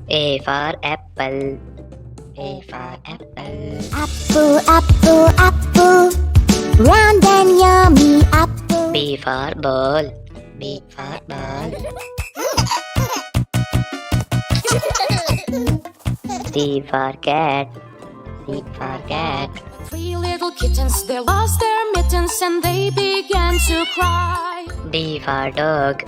A for apple. A for apple. Apple, apple, apple. Round and yummy apple. B for ball. B for ball. C for cat. C for cat. Three little kittens, they lost their mittens and they began to cry. D for dog.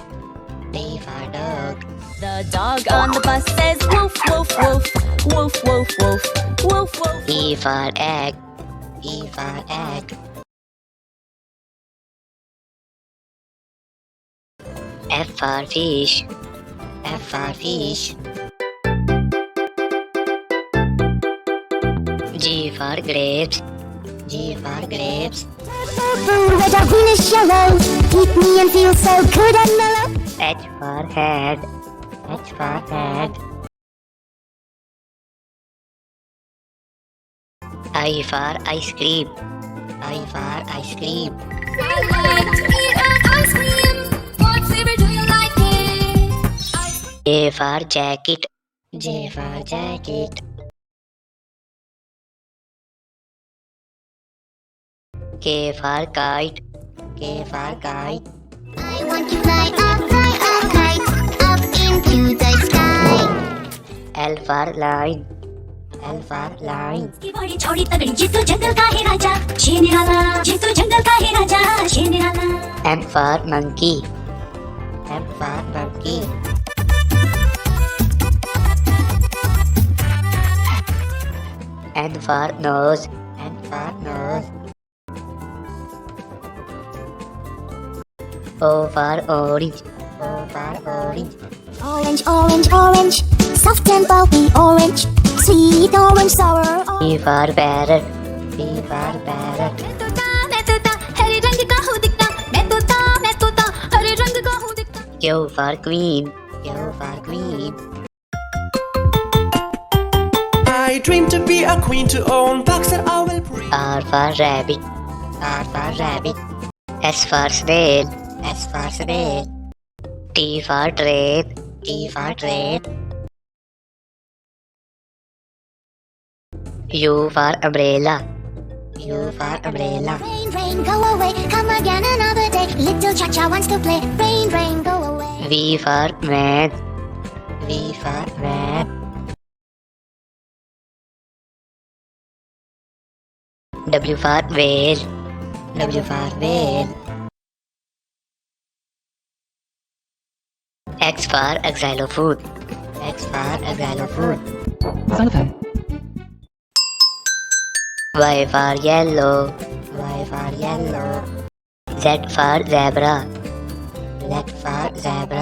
D for dog. The dog on the bus says woof, woof, woof, woof, woof, woof, woof, woof. E for egg. E for egg. F for fish. F for fish. G for grapes. G for grapes. Purple, red or greenish yellow. Eat me and feel so good and mellow. H for head. H for head. I for ice cream. I for ice cream. I like to eat an ice cream. What flavor do you like it? J for jacket. J for jacket. K for kite. K for kite. I want to fly up kite, up into the sky. L for line. L for line. की बड़ी छोड़ी तगड़ी जितू जंगल का है राजा शेर निराला जितू जंगल का है राजा शेर निराला M for monkey. M for monkey. N for nose. N for nose. O for orange. O for orange. Orange, orange, orange. Soft and pulpy orange. Sweet orange, sour orange. P for parrot. P for parrot. मैं तोता हरे रंग का हूँ दिखता मैं तोता हरे रंग का हूँ दिखता. Q for queen. Q for queen. I dream to be a queen to own box that I will breed. R for rabbit. R for rabbit. S for snail. S for snail. T for train. T for train. U for umbrella. U for umbrella. Rain, rain, go away. Come again another day. Little Cha-Cha wants to play. Rain, rain, go away. V for man. V for man. W for whale. W for whale. X for xylophone. X for xylophone. Xylophone. Y for yellow. Y for yellow. Z for zebra. Z for zebra.